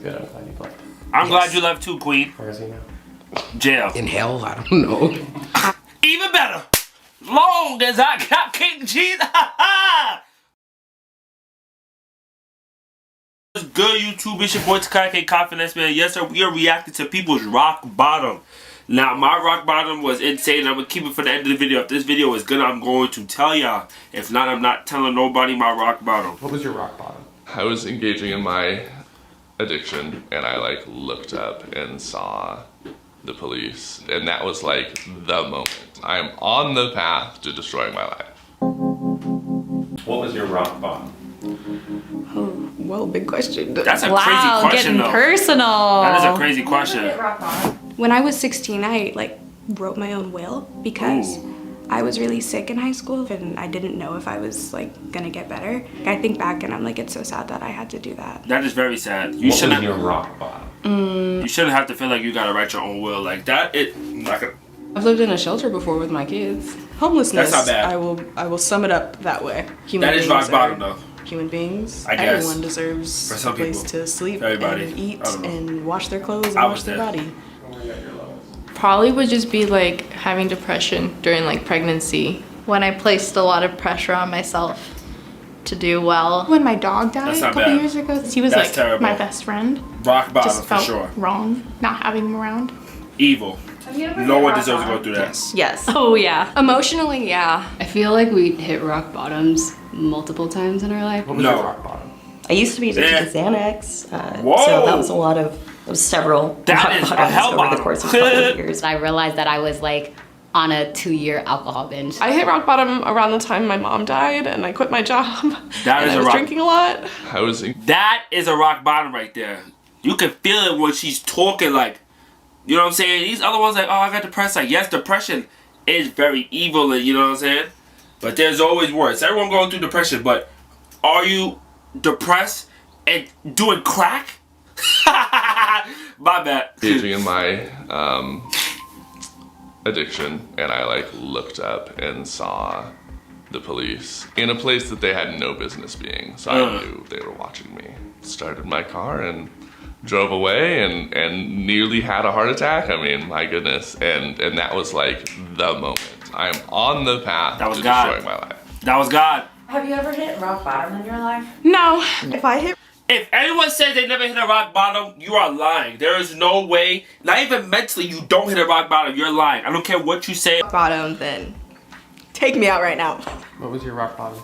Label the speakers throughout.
Speaker 1: good. I'm glad you left.
Speaker 2: I'm glad you left too, Queen.
Speaker 1: Where is he now?
Speaker 2: Jail.
Speaker 3: In hell? I don't know.
Speaker 2: Even better. Long as I got King Jesus. What's good, YouTube? It's your boy yt-kaifinesse, man. Yes, sir. We are reacting to people's rock bottom. Now, my rock bottom was insane. I'm going to keep it for the end of the video. If this video is good, I'm going to tell y'all. If not, I'm not telling nobody my rock bottom.
Speaker 1: What was your rock bottom?
Speaker 4: I was engaging in my addiction and I like looked up and saw the police, and that was like the moment. I am on the path to destroying my life.
Speaker 1: What was your rock bottom?
Speaker 3: Oh, whoa, big question.
Speaker 2: That's a
Speaker 5: Wow,
Speaker 2: crazy question,
Speaker 5: getting
Speaker 2: though.
Speaker 5: personal.
Speaker 2: That is a crazy question.
Speaker 6: When I was 16, I wrote my own will because I was really sick in high school and I didn't know if I was gonna get better. I think back and I'm like, it's so sad that I had to do that.
Speaker 2: That is very sad.
Speaker 1: What was your rock bottom?
Speaker 2: You shouldn't have to feel like you gotta write your own will like that.
Speaker 3: I've lived in a shelter before with my kids. Homelessness.
Speaker 2: That's not bad.
Speaker 3: I will sum it up that way. Human
Speaker 2: That is rock bottom, though.
Speaker 3: Human beings.
Speaker 2: I guess.
Speaker 3: Everyone deserves
Speaker 2: For some
Speaker 3: a place
Speaker 2: people.
Speaker 3: to sleep
Speaker 2: Everybody.
Speaker 3: and eat
Speaker 2: I don't know.
Speaker 3: and wash their clothes and
Speaker 2: I
Speaker 3: wash
Speaker 2: was
Speaker 3: their
Speaker 2: there.
Speaker 3: body.
Speaker 5: Probably would just be like having depression during like pregnancy, when I placed a lot of pressure on myself to do well.
Speaker 6: When my dog died
Speaker 2: That's
Speaker 6: a
Speaker 2: not
Speaker 6: couple
Speaker 2: bad.
Speaker 6: years ago, he was
Speaker 2: That's
Speaker 6: like
Speaker 2: terrible.
Speaker 6: my best friend.
Speaker 2: Rock bottom
Speaker 6: Just
Speaker 2: for
Speaker 6: felt
Speaker 2: sure.
Speaker 6: wrong not having him around.
Speaker 2: Evil. No one deserves to go through that.
Speaker 5: Yes. Oh yeah.
Speaker 6: Emotionally, yeah.
Speaker 7: I feel like we hit rock bottoms multiple times in our life.
Speaker 1: What was
Speaker 2: No.
Speaker 1: your rock bottom?
Speaker 8: I used to be addicted
Speaker 2: Yeah.
Speaker 8: to Xanax,
Speaker 2: Whoa.
Speaker 8: so that was a lot of, several
Speaker 2: That
Speaker 8: rock
Speaker 2: is a
Speaker 8: bottoms
Speaker 2: hell
Speaker 8: over
Speaker 2: bottom.
Speaker 8: the course of a couple of years.
Speaker 7: I realized that I was like on a 2-year alcohol binge.
Speaker 9: I hit rock bottom around the time my mom died and I quit my job.
Speaker 2: That
Speaker 9: and
Speaker 2: is
Speaker 9: I
Speaker 2: a
Speaker 9: was
Speaker 2: rock.
Speaker 9: drinking a lot.
Speaker 2: That is a rock bottom right there. You can feel it when she's talking, like, you know what I'm saying? These other ones like, oh, I got depressed. Like, yes, depression is very evil, and you know what I'm saying? But there's always worse. Everyone going through depression, but are you depressed and doing crack? My bad.
Speaker 4: Engaging in my addiction, and I like looked up and saw the police in a place that they had no business being. So I knew they were watching me. Started my car and drove away and nearly had a heart attack. I mean, my goodness. And that was like the moment. I am on the path
Speaker 2: That was
Speaker 4: to
Speaker 2: God.
Speaker 4: destroying my life.
Speaker 2: That was God.
Speaker 8: Have you ever hit rock bottom in your life?
Speaker 9: No. If I hit
Speaker 2: If anyone says they never hit a rock bottom, you are lying. There is no way, not even mentally, you don't hit a rock bottom. You're lying. I don't care what you say.
Speaker 9: bottom, then take me out right now.
Speaker 1: What was your rock bottom?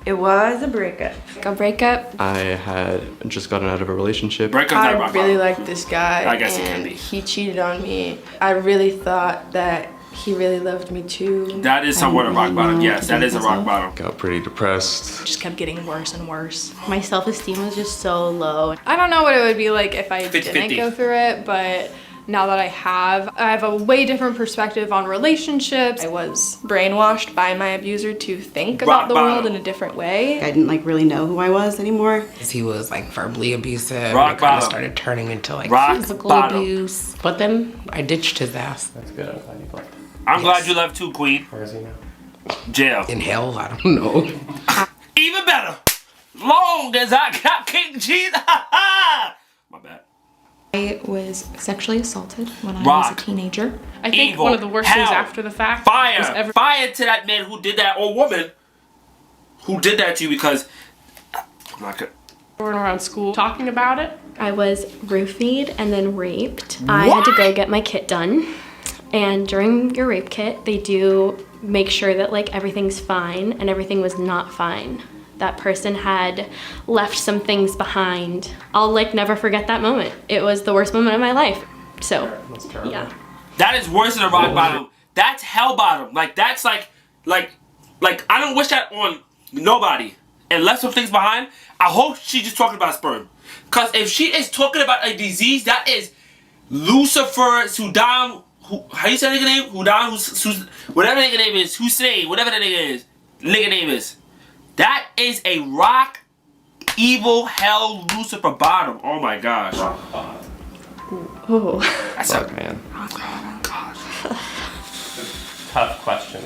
Speaker 8: It was a breakup.
Speaker 6: A breakup.
Speaker 1: I had just gotten out of a relationship.
Speaker 2: Breakup's not a
Speaker 3: I
Speaker 2: rock
Speaker 3: really
Speaker 2: bottom.
Speaker 3: liked this guy
Speaker 2: I guess it can
Speaker 3: and
Speaker 2: be.
Speaker 3: he cheated on me. I really thought that he really loved me too.
Speaker 2: That is somewhat a rock bottom. Yes, that is a rock bottom.
Speaker 1: Got pretty depressed.
Speaker 3: Just kept getting worse and worse.
Speaker 5: My self-esteem was just so low.
Speaker 9: I don't know what it would be like if I
Speaker 2: 50-50.
Speaker 9: didn't go through it, but now that I have a way different perspective on relationships. I was brainwashed by my abuser to think about
Speaker 2: Rock
Speaker 9: the world
Speaker 2: bottom.
Speaker 9: in a different way.
Speaker 8: I didn't really know who I was anymore.
Speaker 3: He was like verbally abusive.
Speaker 2: Rock
Speaker 3: and it kind of
Speaker 2: bottom.
Speaker 3: started turning into like
Speaker 2: Rock
Speaker 3: physical
Speaker 2: bottom.
Speaker 3: abuse. But then I ditched his ass.
Speaker 1: That's good. I'm glad you left.
Speaker 2: I'm glad you left too, Queen.
Speaker 1: Where is he now?
Speaker 2: Jail.
Speaker 3: In hell? I don't know.
Speaker 2: Even better. Long as I got King Jesus. My bad.
Speaker 6: I was sexually assaulted when I was
Speaker 2: Rock.
Speaker 6: a teenager.
Speaker 9: I think
Speaker 2: Evil.
Speaker 9: one of the worst things
Speaker 2: Hell.
Speaker 9: after the fact was
Speaker 2: Fire. Fire to that man who did that, or woman who did that to you, because I'm not good.
Speaker 9: everyone around school talking about it.
Speaker 10: I was roofied and then raped. I had to go get my kit done. And during your rape kit, they do make sure that like everything's fine, and everything was not fine. That person had left some things behind. I'll like never forget that moment. It was the worst moment of my life. So,
Speaker 1: That's terrible.
Speaker 10: yeah.
Speaker 2: That is worse than a rock bottom. That's hell bottom. Like, that's like I don't wish that on nobody. And left some things behind. I hope she's just talking about sperm. Because if she is talking about a disease, that is Lucifer, Sudan, how you say that nigga name? Hudan, whatever nigga name is, Hussein, whatever that nigga name is. That is a rock, evil, hell, Lucifer bottom. Oh my gosh.
Speaker 1: Rock bottom.
Speaker 10: Oh.
Speaker 2: That's
Speaker 1: Fuck, man. Tough question.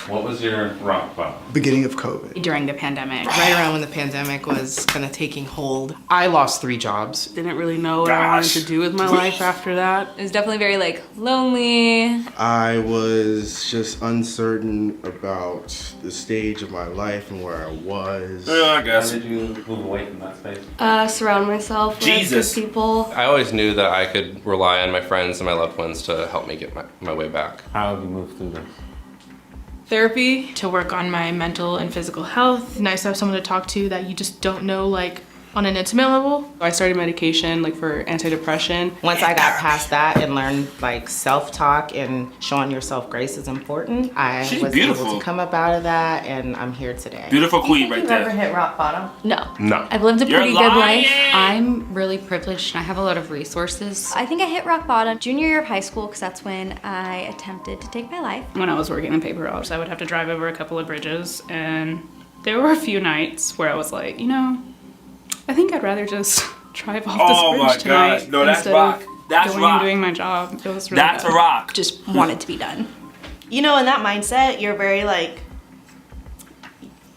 Speaker 11: What was your rock bottom?
Speaker 12: Beginning of COVID.
Speaker 13: During the pandemic. Right around when the pandemic was kind of taking hold. I lost 3 jobs.
Speaker 14: Didn't really know what I wanted to do with my life after that.
Speaker 15: It was definitely very like lonely.
Speaker 16: I was just uncertain about the stage of my life and where I was.
Speaker 2: I guess.
Speaker 11: How did you move away from that space?
Speaker 10: Surround myself with good people.
Speaker 1: I always knew that I could rely on my friends and my loved ones to help me get my way back.
Speaker 11: How have you moved through this?
Speaker 9: Therapy to work on my mental and physical health. Nice to have someone to talk to that you just don't know, like, on an intimate level.
Speaker 14: I started medication like for antidepressant.
Speaker 13: Once I got past that and learned like self-talk and showing yourself grace is important, I was able to come up out of that, and I'm here today.
Speaker 2: Beautiful queen right there.
Speaker 8: Ever hit rock bottom?
Speaker 10: No.
Speaker 4: No.
Speaker 10: I've lived a pretty good life.
Speaker 7: I'm really privileged and I have a lot of resources.
Speaker 15: I think I hit rock bottom junior year of high school because that's when I attempted to take my life.
Speaker 17: When I was working in paper routes, I would have to drive over a couple of bridges, and there were a few nights where I was like, you know, I think I'd rather just drive off this bridge tonight.
Speaker 2: Gosh. No, that's
Speaker 17: instead
Speaker 2: rock.
Speaker 17: of
Speaker 2: That's
Speaker 17: going
Speaker 2: rock.
Speaker 17: and doing my job. It was really
Speaker 2: That's
Speaker 17: bad.
Speaker 2: a rock.
Speaker 6: Just wanted to be done.
Speaker 18: You know, in that mindset, you're very like,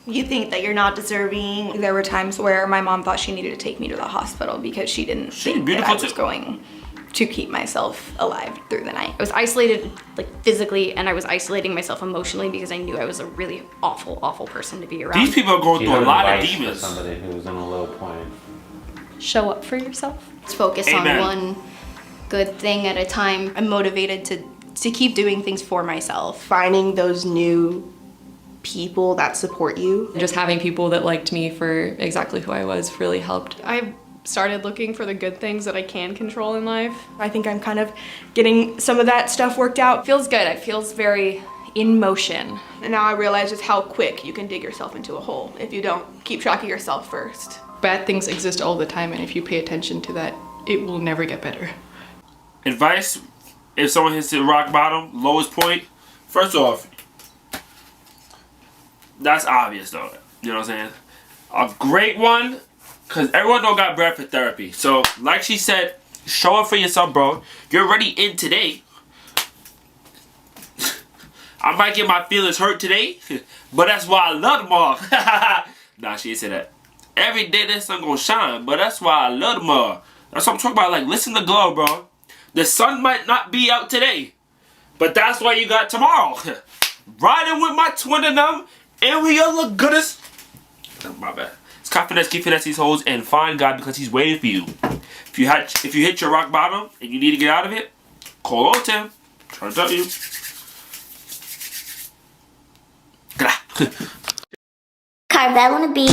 Speaker 18: you think that you're not deserving.
Speaker 6: There were times where my mom thought she needed to take me to the hospital because she didn't think that I was going to keep myself alive through the night.
Speaker 10: I was isolated like physically, and I was isolating myself emotionally because I knew I was a really awful, awful person to be around.
Speaker 2: These people are going through a lot of demons.
Speaker 11: For somebody who's in a low point.
Speaker 10: Show up for yourself. Let's focus
Speaker 2: Amen.
Speaker 3: on one good thing at a time. I'm motivated to keep doing things for myself.
Speaker 8: Finding those new people that support you.
Speaker 19: Just having people that liked me for exactly who I was really helped.
Speaker 9: I've started looking for the good things that I can control in life.
Speaker 6: I think I'm kind of getting some of that stuff worked out.
Speaker 3: Feels good. It feels very in motion.
Speaker 9: And now I realize just how quick you can dig yourself into a hole if you don't keep track of yourself first. Bad things exist all the time, and if you pay attention to that, it will never get better.
Speaker 2: Advice, if someone hits the rock bottom, lowest point, first off, that's obvious though, you know what I'm saying? A great one, because everyone don't got bread for therapy. So, like she said, show up for yourself, bro. You're already in today. I might get my feelings hurt today, but that's why I love them all. Nah, she didn't say that. Every day that sun gonna shine, but that's why I love them all. That's what I'm talking about, like, listen to glow, bro. The sun might not be out today, but that's why you got tomorrow. Riding with my twin and them, and we all look good as... My bad. It's confidence, keep finesse these hoes, and find God because He's waiting for you. If you hit your rock bottom and you need to get out of it, call on to Him. Try to tell you.
Speaker 20: Carve, I wanna be.